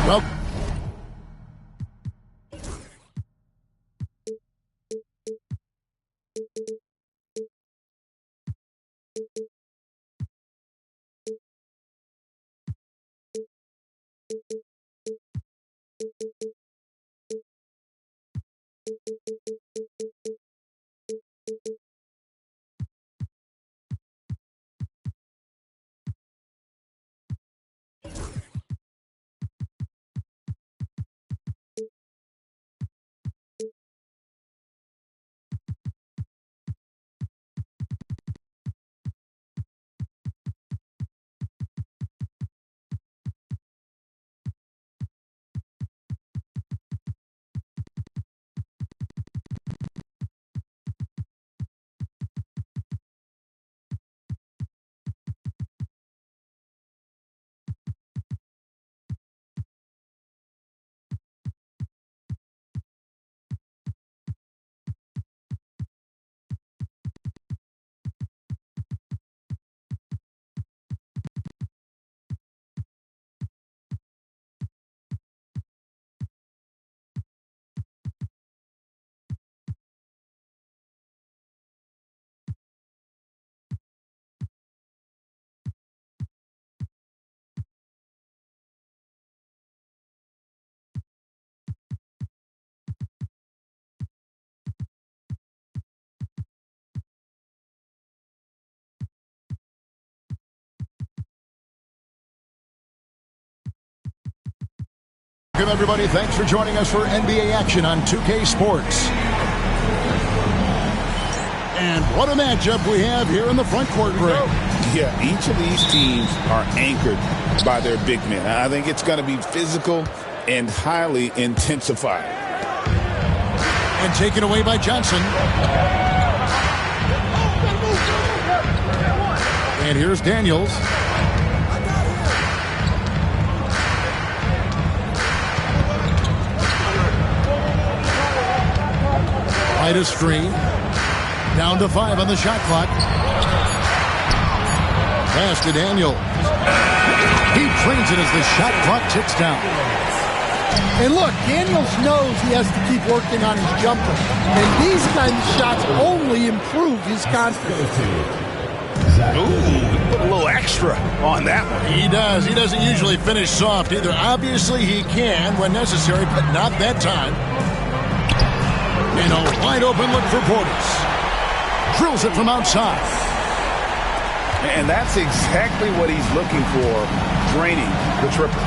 Well, welcome everybody. Thanks for joining us for NBA action on 2K Sports. And what a matchup we have here in the front court, Greg. Yeah, each of these teams are anchored by their big men. I think it's going to be physical and highly intensified. And taken away by Johnson. And here's Daniels. Right a screen. Down to 5 on the shot clock. Pass to Daniel. He trains it as the shot clock ticks down. And look, Daniels knows he has to keep working on his jumper. And these kind of shots only improve his confidence. Ooh, put a little extra on that one. He does. He doesn't usually finish soft either. Obviously, he can when necessary, but not that time. And a wide open look for Portis. Drills it from outside. And that's exactly what he's looking for, draining the triple.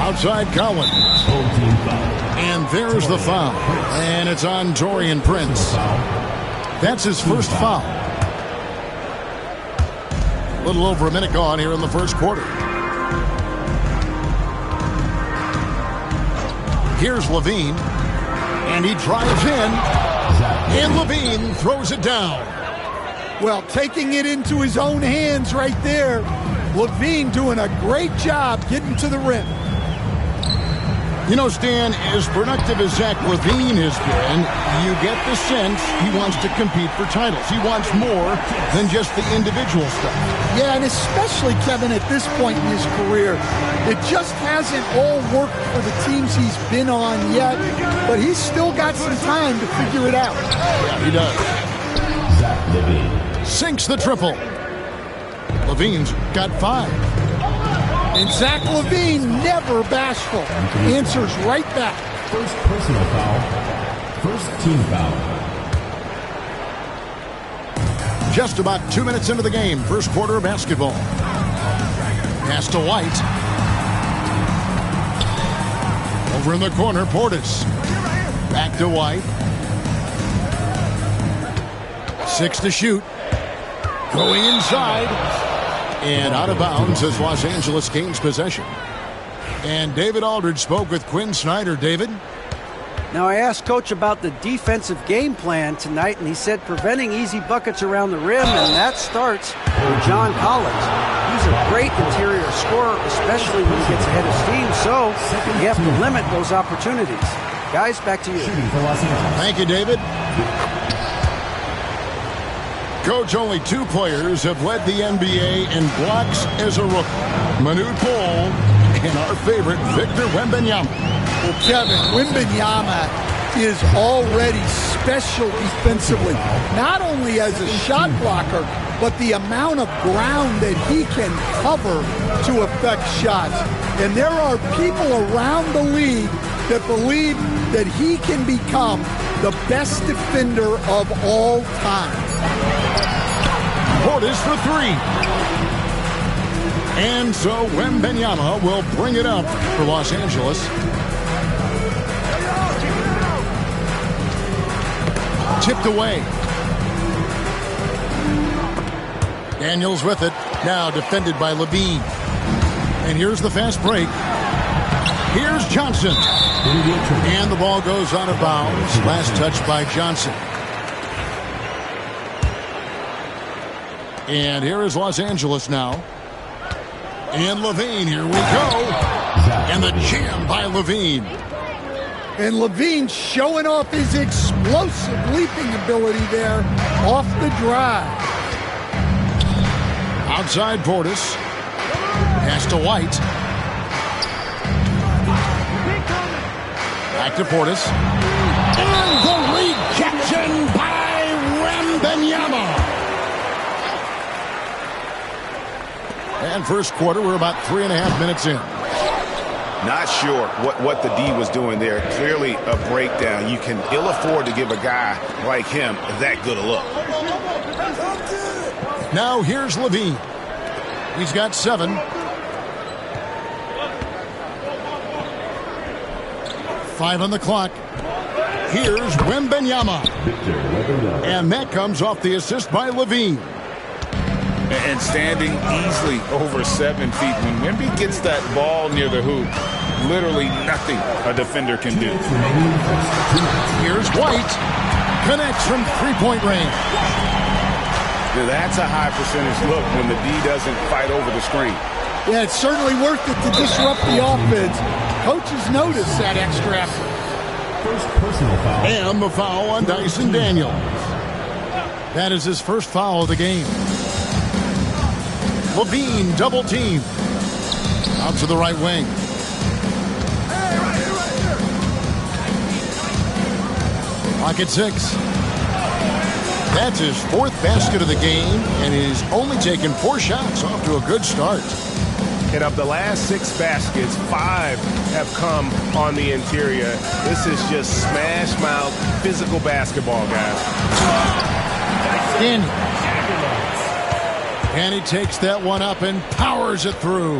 Outside Collins. And there's the foul. And it's on Taurean Prince. That's his first foul. A little over a minute gone here in the first quarter. Here's Levine. And he drives in. And Levine throws it down. Well, taking it into his own hands right there. Levine doing a great job getting to the rim. You know, Stan, as productive as Zach Levine has been, you get the sense he wants to compete for titles. He wants more than just the individual stuff. Yeah, and especially, Kevin, at this point in his career, it just hasn't all worked for the teams he's been on yet, but he's still got some time to figure it out. Yeah, he does. Zach Levine sinks the triple. Levine's got 5. And Zach Levine, never bashful, answers right back. First personal foul. First team foul. Just about 2 minutes into the game, first quarter of basketball. Pass to White. Over in the corner, Portis. Back to White. 6 to shoot. Going inside. And out of bounds as Los Angeles gains possession. And David Aldridge spoke with Quinn Snyder. David? Now, I asked Coach about the defensive game plan tonight, and he said preventing easy buckets around the rim, and that starts with John Collins. He's a great interior scorer, especially when he gets ahead of steam, so you have to limit those opportunities. Guys, back to you. Thank you, David. Coach, only 2 players have led the NBA in blocks as a rookie. Manute Bol and our favorite, Victor Wembanyama. Well, Kevin, Wembanyama is already special defensively, not only as a shot blocker, but the amount of ground that he can cover to affect shots. And there are people around the league that believe that he can become the best defender of all time. Portis for three. And so Wembanyama will bring it up for Los Angeles. Tipped away. Daniels with it. Now defended by Levine. And here's the fast break. Here's Johnson. And the ball goes out of bounds. Last touch by Johnson. And here is Los Angeles now. And Levine, here we go. And the jam by Levine. And Levine showing off his explosive leaping ability there off the drive. Outside Portis. Pass to White. Back to Portis. And the rejection by Wembanyama. And first quarter, we're about 3.5 minutes in. Not sure what the D was doing there. Clearly a breakdown. You can ill afford to give a guy like him that good a look. Now here's Levine. He's got 7. Five on the clock. Here's Wembanyama. And that comes off the assist by Levine. And standing easily over 7 feet. When Wemby gets that ball near the hoop, literally nothing a defender can do. Here's White. Connects from three-point range. That's a high percentage look when the D doesn't fight over the screen. Yeah, it's certainly worth it to disrupt the offense. Coaches notice that extra effort. First personal foul. And the foul on Dyson Daniels. That is his first foul of the game. Levine double team. Out to the right wing. Clock at 6. That's his 4th basket of the game, and he's only taken 4 shots. Off to a good start. And of the last 6 baskets, 5 have come on the interior. This is just smash mouth physical basketball, guys. Daniels. And he takes that one up and powers it through.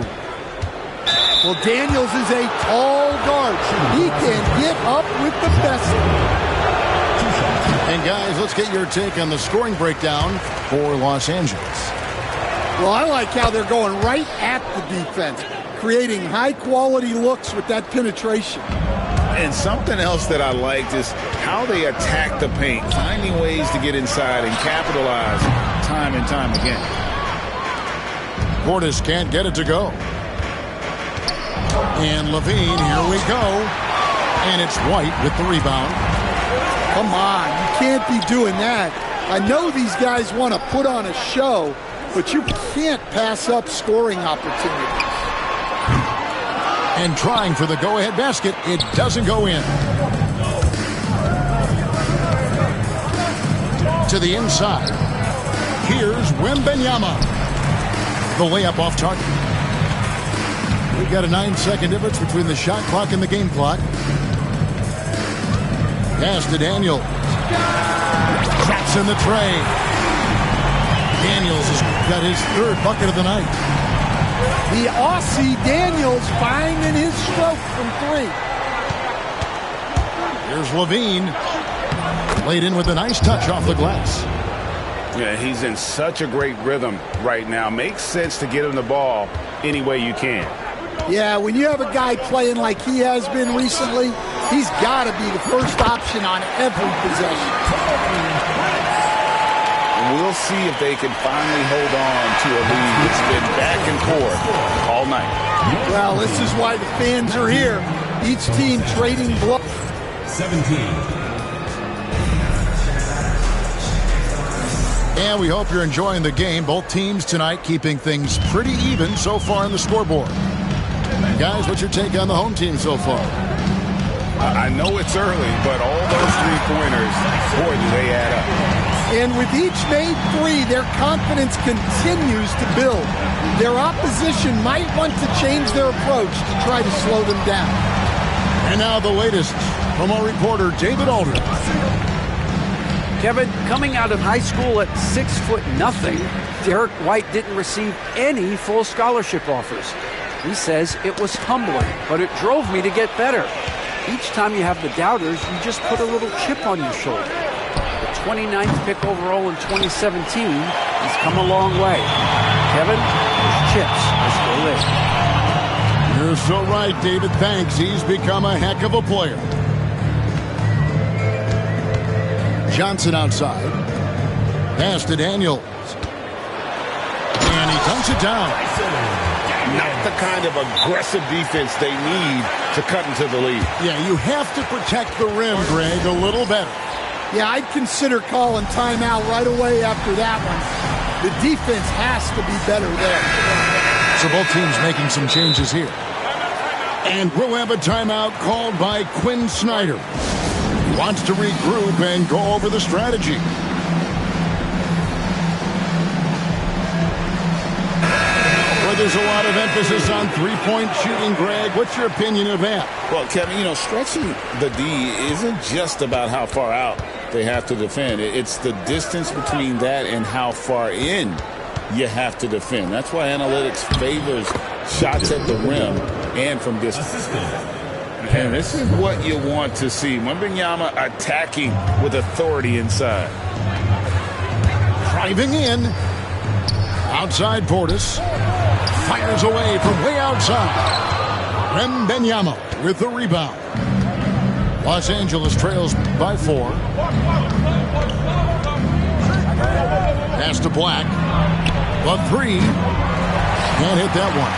Well, Daniels is a tall guard. He can get up with the best. And guys, let's get your take on the scoring breakdown for Los Angeles. Well, I like how they're going right at the defense, creating high-quality looks with that penetration. And something else that I liked is how they attack the paint, finding ways to get inside and capitalize time and time again. Portis can't get it to go. And Levine, here we go. And it's White with the rebound. Come on, you can't be doing that. I know these guys want to put on a show, but you can't pass up scoring opportunities. And trying for the go-ahead basket, it doesn't go in. To the inside. Here's Wembanyama. The layup off target. We've got a 9-second difference between the shot clock and the game clock. Pass to Daniels. Traps in the tray. Daniels has got his 3rd bucket of the night. The Aussie Daniels finding his stroke from 3. Here's Levine. Laid in with a nice touch off the glass. Yeah, he's in such a great rhythm right now. Makes sense to get him the ball any way you can. Yeah, when you have a guy playing like he has been recently, he's got to be the first option on every possession. And we'll see if they can finally hold on to a lead that's been back and forth all night. Well, this is why the fans are here. Each team trading blows. 17. And we hope you're enjoying the game. Both teams tonight keeping things pretty even so far on the scoreboard. Guys, what's your take on the home team so far? I know it's early, but all those three-pointers, boy, do they add up. And with each made three, their confidence continues to build. Their opposition might want to change their approach to try to slow them down. And now the latest from our reporter, David Aldridge. Kevin, coming out of high school at 6'0", Derek White didn't receive any full scholarship offers. He says it was humbling, but it drove me to get better. Each time you have the doubters, you just put a little chip on your shoulder. The 29th pick overall in 2017, he's come a long way. Kevin, those chips are still in. You're so right, David. Thanks. He's become a heck of a player. Johnson outside. Pass to Daniels. And he dunks it down. Not the kind of aggressive defense they need to cut into the lead. Yeah, you have to protect the rim, Greg, a little better. Yeah, I'd consider calling timeout right away after that one. The defense has to be better there. So both teams making some changes here. And we'll have a timeout called by Quinn Snyder. He wants to regroup and go over the strategy. Well, there's a lot of emphasis on three-point shooting, Greg. What's your opinion of that? Well, Kevin, stretching the D isn't just about how far out they have to defend. It's the distance between that and how far in you have to defend. That's why analytics favors shots at the rim and from distance. And this is what you want to see. Wembanyama attacking with authority inside. Driving in. Outside Portis. Fires away from way outside. Wembanyama with the rebound. Los Angeles trails by 4. Pass to Black. The 3. Can't hit that one.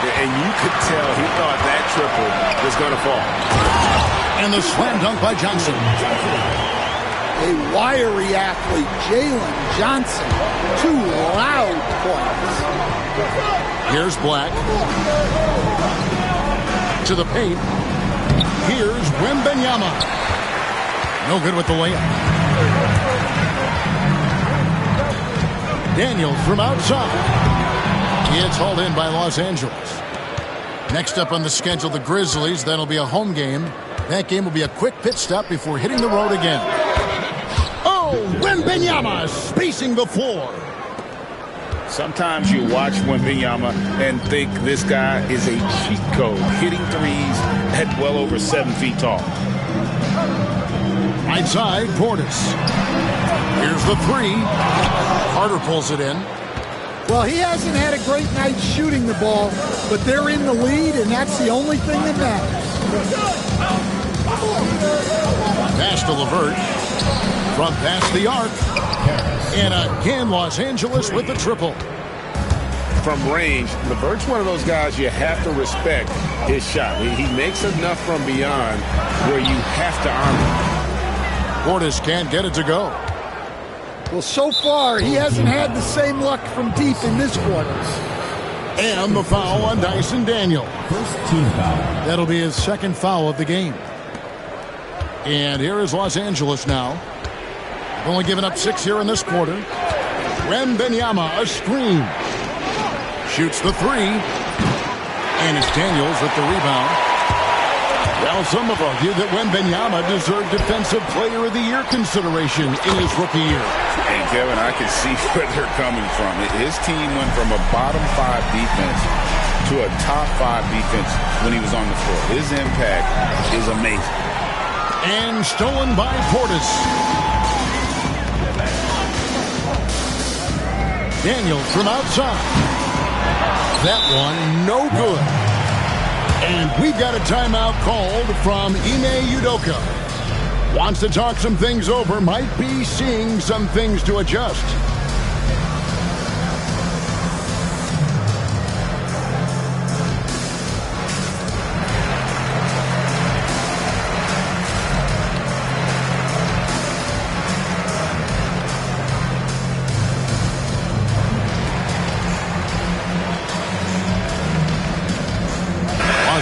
And you could tell he thought that triple was going to fall. And the slam dunk by Johnson. A wiry athlete, Jalen Johnson. 2 loud points. Here's Black. To the paint. Here's Wembanyama. No good with the layup. Daniels from outside. It's hauled in by Los Angeles. Next up on the schedule, the Grizzlies. That'll be a home game. That game will be a quick pit stop before hitting the road again. Oh, Wembanyama spacing the floor. Sometimes you watch Wembanyama and think this guy is a cheat code, hitting threes at well over 7 feet tall. Right side, Portis. Here's the 3. Carter pulls it in. Well, he hasn't had a great night shooting the ball, but they're in the lead, and that's the only thing that matters. Pass to LeVert. From past the arc. And again, Los Angeles with the triple. From range, LeVert's one of those guys you have to respect his shot. He makes enough from beyond where you have to honor him. Portis can't get it to go. Well, so far, he hasn't had the same luck from deep in this quarter. And the foul on Dyson Daniel. First team foul. That'll be his second foul of the game. And here is Los Angeles now. Only given up 6 here in this quarter. Wembanyama, a screen. Shoots the 3. And it's Daniels with the rebound. Well, some have argued that Wembanyama deserved Defensive Player of the Year consideration in his rookie year. And Kevin, I can see where they're coming from. His team went from a bottom 5 defense to a top 5 defense when he was on the floor. His impact is amazing. And stolen by Portis. Daniels from outside. That one no good. And we've got a timeout called from Ime Udoka. Wants to talk some things over, might be seeing some things to adjust.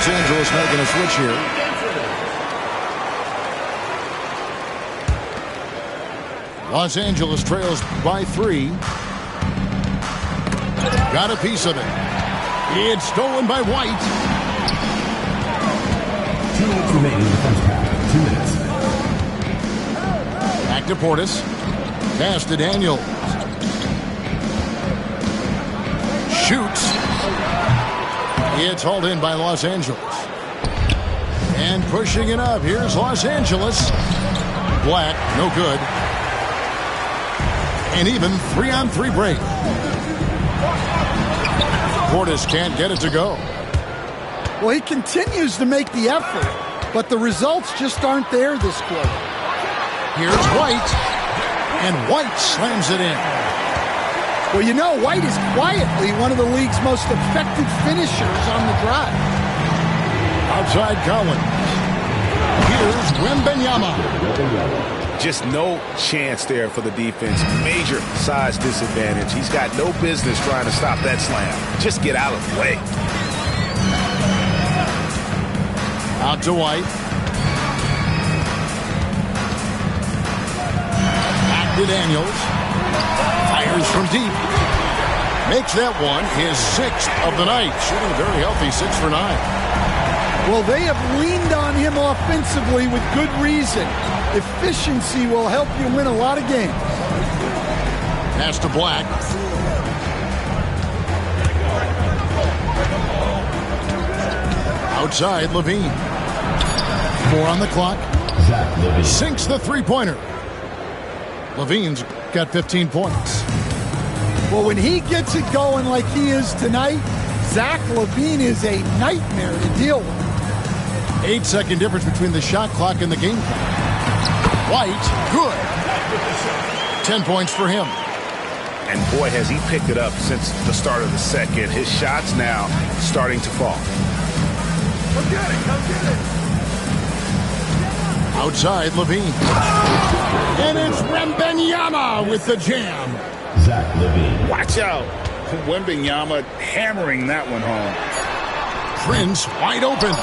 Angeles making a switch here. Los Angeles trails by 3. Got a piece of it. It's stolen by White. 2 minutes remaining in the first half. 2 minutes. Back to Portis. Pass to Daniels. Shoots. It's hauled in by Los Angeles. And pushing it up. Here's Los Angeles. Black, no good. And even 3-on-3 break. Portis can't get it to go. Well, he continues to make the effort, but the results just aren't there this quarter. Here's White. And White slams it in. Well, you know, White is quietly one of the league's most effective finishers on the drive. Outside Collins. Here's Wembanyama. Just no chance there for the defense. Major size disadvantage. He's got no business trying to stop that slam. Just get out of the way. Out to White. Back to Daniels. Fires from deep. Makes that one his 6th of the night. Shooting a very healthy 6 for 9. Well, they have leaned on him offensively with good reason. Efficiency will help you win a lot of games. Pass to Black. Outside, Levine. 4 on the clock. Sinks the three-pointer. Levine's got 15 points. Well, when he gets it going like he is tonight, Zach LaVine is a nightmare to deal with. 8-second difference between the shot clock and the game clock. White, good. 10 points for him. And boy, has he picked it up since the start of the second. His shots now starting to fall. Come get it, come get it. Outside, Levine. And it's Wembanyama with the jam. Zach LaVine. Watch out. Wembanyama hammering that one home. Prince wide open.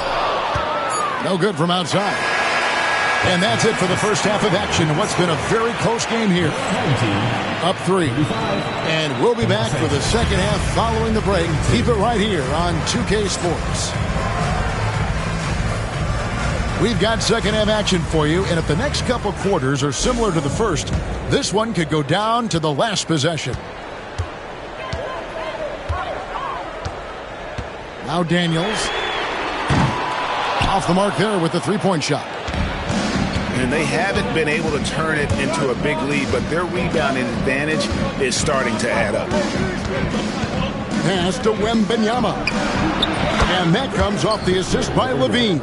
No good from outside. And that's it for the first half of action. What's been a very close game here. Up 3. And we'll be back for the second half following the break. Keep it right here on 2K Sports. We've got second half action for you, and if the next couple quarters are similar to the first, this one could go down to the last possession. Now Daniels. Off the mark there with the three-point shot. And they haven't been able to turn it into a big lead, but their rebounding advantage is starting to add up. Pass to Wembanyama. And that comes off the assist by Levine.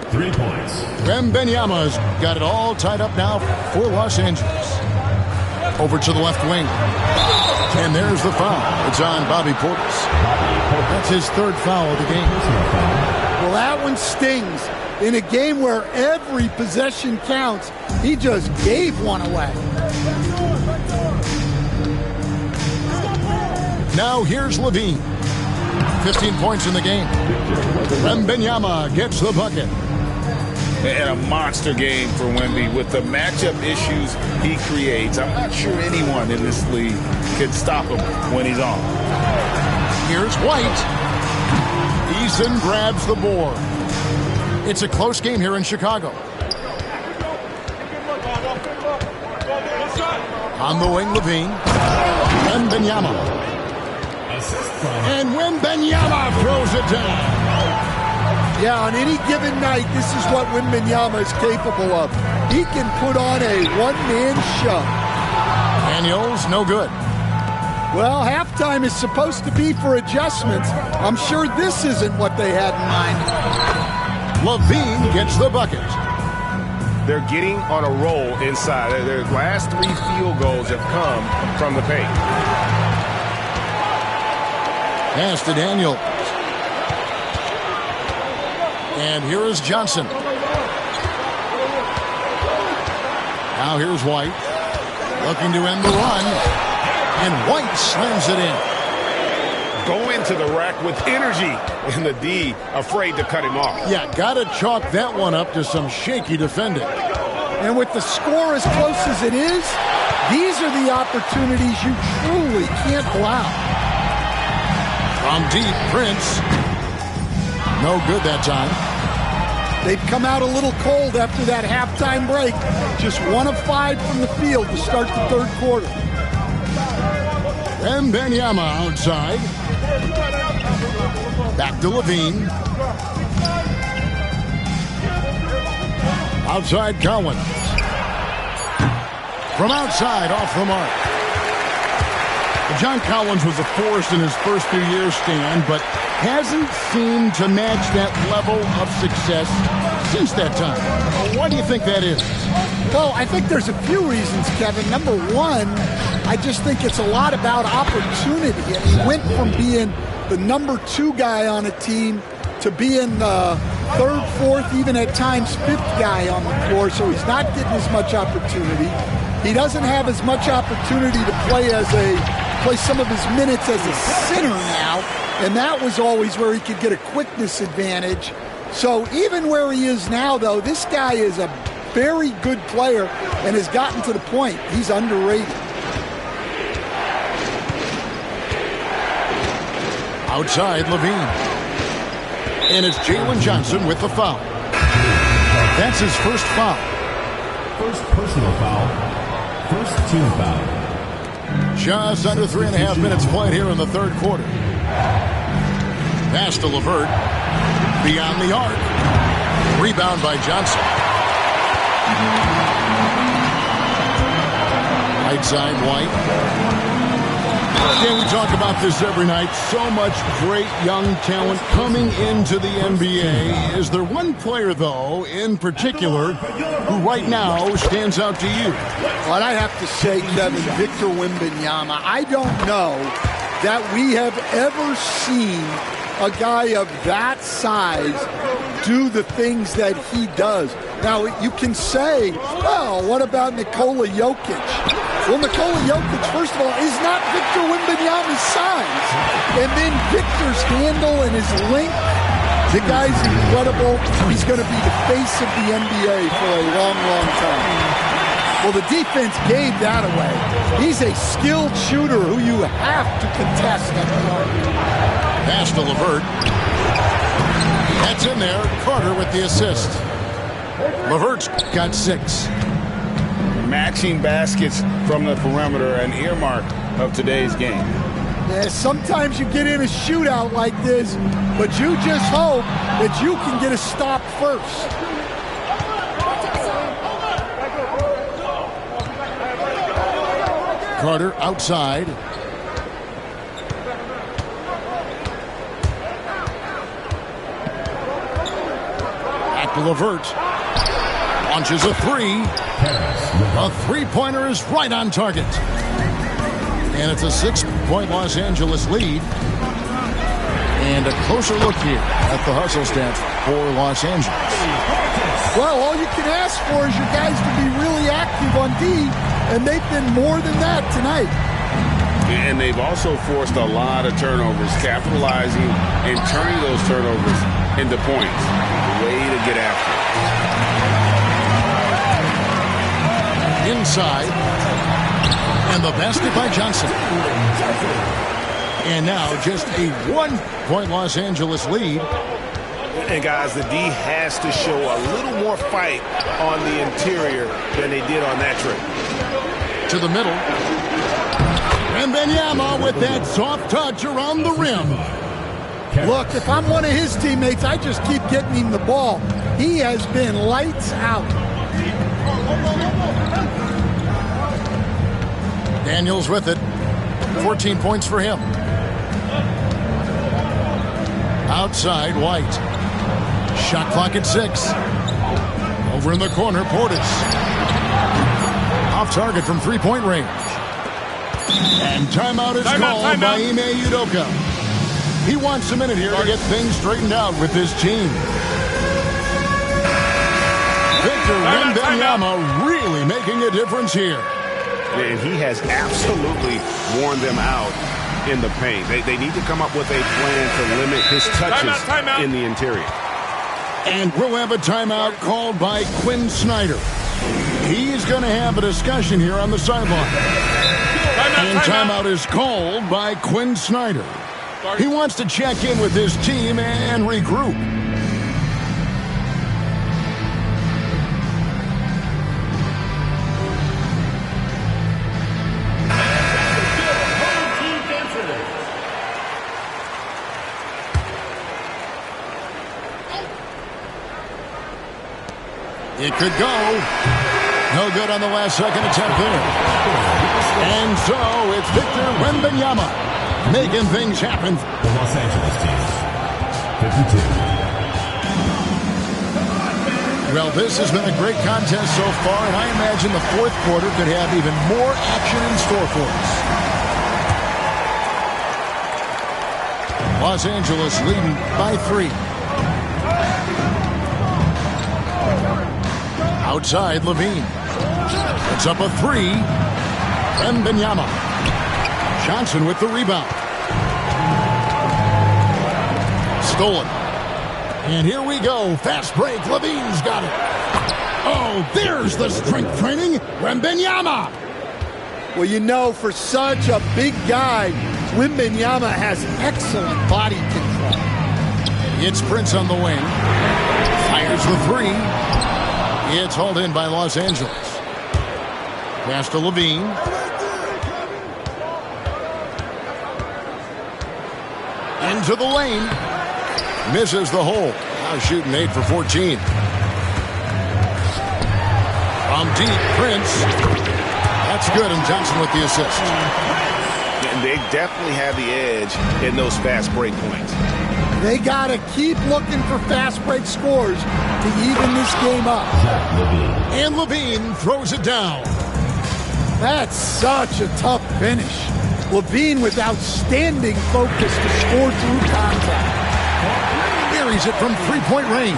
3 points. Wembanyama's got it all tied up now for Los Angeles. Over to the left wing. And there's the foul. It's on Bobby Portis. That's his 3rd foul of the game. Well, that one stings. In a game where every possession counts, he just gave one away. Now here's Levine. 15 points in the game. Wembanyama gets the bucket. And a monster game for Wemby with the matchup issues he creates. I'm not sure anyone in this league can stop him when he's on. Here's White. Eason grabs the board. It's a close game here in Chicago. On the wing, Levine. Wembanyama. And Wembanyama throws it down. Yeah, on any given night, this is what Wembanyama is capable of. He can put on a one-man show. Daniels, no good. Well, halftime is supposed to be for adjustments. I'm sure this isn't what they had in mind. Levine gets the bucket. They're getting on a roll inside. Their last 3 field goals have come from the paint. Pass to Daniels. And here is Johnson. Now here's White. Looking to end the run. And White slams it in. go into the rack with energy, and the D afraid to cut him off. Yeah, got to chalk that one up to some shaky defending. And with the score as close as it is, these are the opportunities you truly can't allow. From deep, Prince. No good that time. They've come out a little cold after that halftime break. Just 1 of 5 from the field to start the third quarter. And Benyama outside. Back to Levine. Outside Collins. From outside, off the mark. John Collins was a force in his first few years, Stan, but hasn't seemed to match that level of success since that time. Why do you think that is? Well, I think there's a few reasons, Kevin. Number one, I just think it's a lot about opportunity. And he went from being the number 2 guy on a team to being the 3rd, 4th, even at times 5th guy on the floor, so he's not getting as much opportunity. He doesn't have as much opportunity to play some of his minutes as a center now, and that was always where he could get a quickness advantage. So even where he is now, though, this guy is a very good player and has gotten to the point he's underrated. Outside, Levine. And it's Jalen Johnson with the foul. That's his first foul. First personal foul. First team foul. Just under 3.5 minutes played here in the third quarter. Pass to LeVert. Beyond the arc. Rebound by Johnson. Right side, White. Yeah, we talk about this every night. So much great young talent coming into the NBA. Is there one player, though, in particular, who right now stands out to you? Well, I have to say, Kevin, Victor Wembanyama. I don't know that we have ever seen a guy of that size do the things that he does. Now, you can say, well, what about Nikola Jokic? Well, Nikola Jokic, first of all, is not Victor Wembanyama's size. And then Victor's handle and his length, the guy's incredible. He's going to be the face of the NBA for a long, long time. Well, the defense gave that away. He's a skilled shooter who you have to contest at the arc. Pass to LeVert. That's in there. Carter with the assist. LeVert's got 6. Matching baskets from the perimeter, an earmark of today's game. Yeah, sometimes you get in a shootout like this, but you just hope that you can get a stop first. Carter outside. Back to LeVert. Launches a 3. A 3-pointer is right on target. And it's a 6-point Los Angeles lead. And a closer look here at the hustle stats for Los Angeles. Well, all you can ask for is your guys to be really active on D, and they've been more than that tonight. And they've also forced a lot of turnovers, capitalizing and turning those turnovers into points. Way to get after it. Inside. And the basket by Johnson. And now just a 1-point Los Angeles lead. And guys, the D has to show a little more fight on the interior than they did on that trip. To the middle. And Wembanyama with that soft touch around the rim. Look, if I'm one of his teammates, I just keep getting him the ball. He has been lights out. Daniels with it. 14 points for him. Outside, White. Shot clock at 6. Over in the corner, Portis. Off target from 3-point range. And timeout is called by Ime Udoka. He wants a minute here to get things straightened out with his team. Victor Wembanyama really making a difference here. And he has absolutely worn them out in the paint. They need to come up with a plan to limit his touches timeout. in the interior. And we'll have a timeout called by Quinn Snyder. He's going to have a discussion here on the sideline. And timeout is called by Quinn Snyder. He wants to check in with his team and regroup. It could go. No good on the last second attempt there. And so it's Victor Wembanyama making things happen. The Los Angeles team. 52. Well, this has been a great contest so far, and I imagine the fourth quarter could have even more action in store for us. Los Angeles leading by 3. Outside, Levine. It's up a 3. Wembanyama. Johnson with the rebound. Stolen. And here we go. Fast break. Levine's got it. Oh, there's the strength training. Wembanyama. Well, you know, for such a big guy, Wembanyama has excellent body control. It's Prince on the wing. Fires the 3. It's hauled in by Los Angeles. Pass to Levine. Into the lane. Misses the hole. Now shooting 8 for 14. From deep, Prince. That's good, and Johnson with the assist. And they definitely have the edge in those fast break points. They got to keep looking for fast break scores to even this game up. And Levine throws it down. That's such a tough finish. Levine with outstanding focus to score through contact. Buries it from three-point range.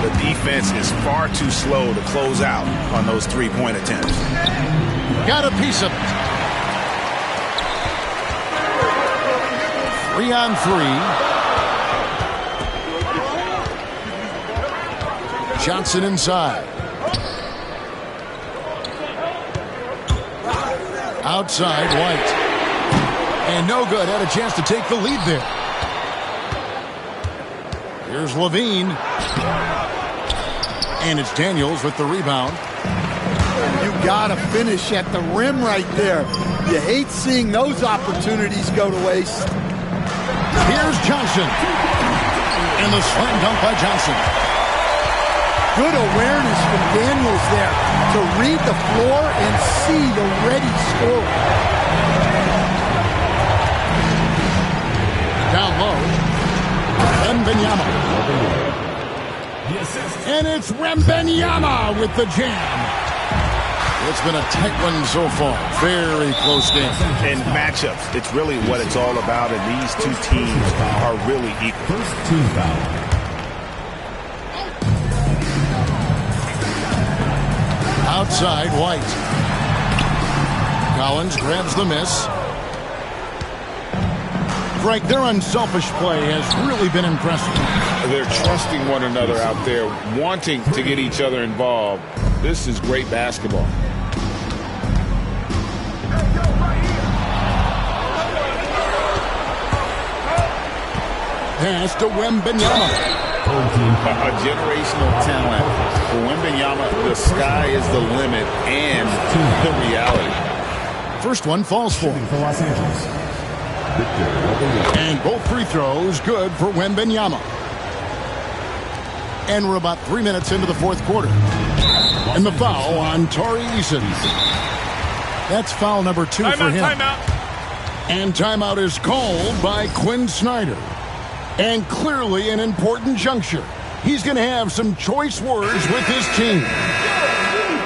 The defense is far too slow to close out on those three-point attempts. Got a piece of it. 3-on-3. Johnson inside. Outside, White. And no good. Had a chance to take the lead there. Here's Levine. And it's Daniels with the rebound. You got to finish at the rim right there. You hate seeing those opportunities go to waste. Here's Johnson. And the slam dunk by Johnson. Good awareness from Daniels there to read the floor and see the ready scorer. Down low. Wembanyama. And it's Wembanyama with the jam. It's been a tight one so far. Very close game. And matchups, it's really what it's all about, and these two teams are really equal. First team foul. Outside, White. Collins grabs the miss. Frank, their unselfish play has really been impressive. They're trusting one another out there, wanting to get each other involved. This is great basketball. Pass to Wembanyama. A generational talent. For Wembanyama, the sky is the limit and the reality. First one falls for him. For Los Angeles. And both free throws good for Wembanyama. And we're about 3 minutes into the fourth quarter. And the foul on Tari Eason. That's foul number 2 for him. Timeout. And timeout is called by Quinn Snyder. And clearly an important juncture. He's going to have some choice words with his team.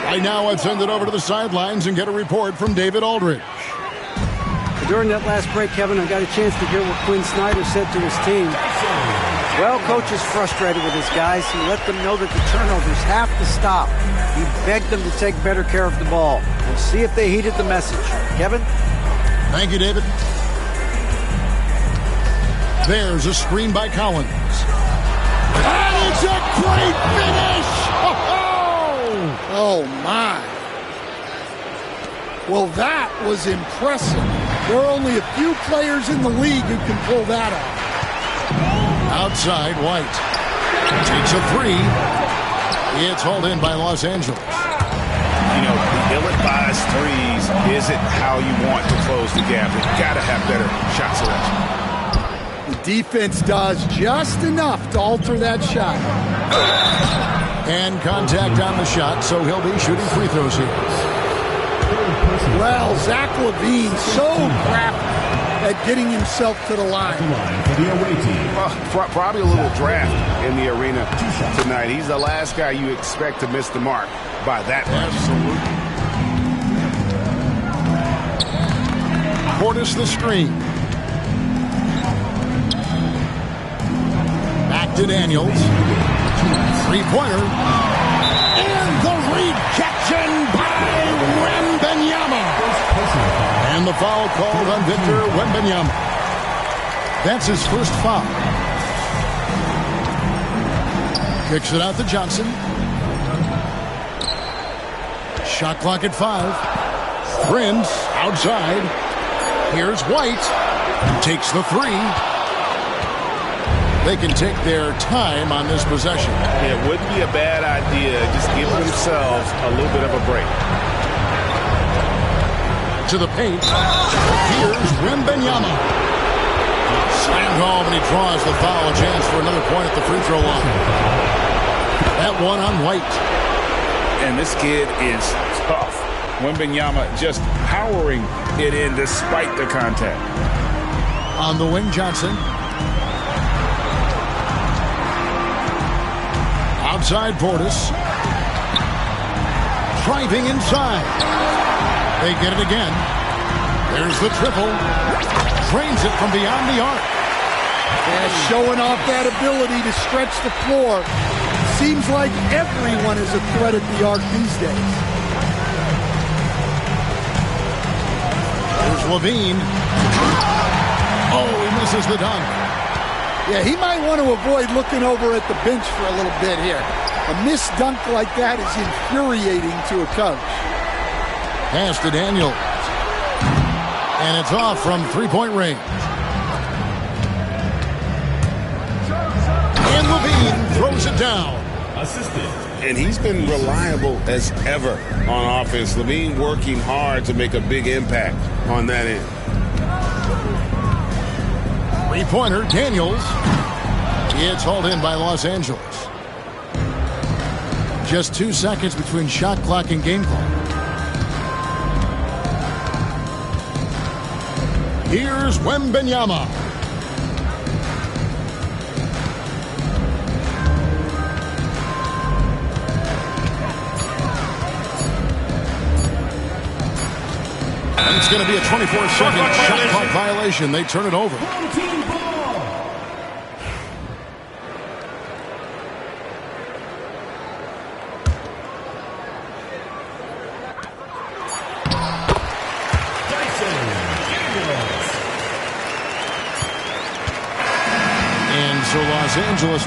Right now, let's send it over to the sidelines and get a report from David Aldridge. During that last break, Kevin, I got a chance to hear what Quinn Snyder said to his team. Well, coach is frustrated with his guys. He let them know that the turnovers have to stop. He begged them to take better care of the ball. We'll see if they heeded the message. Kevin? Thank you, David. There's a screen by Collins. And it's a great finish! Oh, my. Well, that was impressive. There are only a few players in the league who can pull that off. Outside, White takes a three. It's hauled in by Los Angeles. You know, the ill-advised threes isn't how you want to close the gap. You've got to have better shot selection. The defense does just enough to alter that shot. And contact on the shot, so he'll be shooting free throws here. Well, Zach LaVine so crafty at getting himself to the line. Probably a little draft in the arena tonight. He's the last guy you expect to miss the mark by that much. Absolutely. Portis the screen. Back to Daniels. Three-pointer. And the rejection by Wembanyama. And the foul called on Victor Wembanyama. That's his first foul. Kicks it out to Johnson. Shot clock at 5. Prince outside. Here's White. Takes the three. They can take their time on this possession. It wouldn't be a bad idea. Just give themselves a little bit of a break. To the paint. Here's Wembanyama. Slammed home, and he draws the foul. A chance for another point at the free throw line. That one on White. And this kid is tough. Wembanyama just powering it in despite the contact. On the wing, Johnson. Outside Portis. Driving inside. They get it again. There's the triple. Drains it from beyond the arc. And showing off that ability to stretch the floor. Seems like everyone is a threat at the arc these days. There's Levine. Oh, he misses the dunk. Yeah, he might want to avoid looking over at the bench for a little bit here. A missed dunk like that is infuriating to a coach. Pass to Daniels. And it's off from three-point range. And Levine throws it down. And he's been reliable as ever on offense. Levine working hard to make a big impact on that end. Three-pointer, Daniels. It's hauled in by Los Angeles. Just 2 seconds between shot clock and game clock. Here's Wembanyama. And it's going to be a 24-second shot clock violation. They turn it over. And so Los Angeles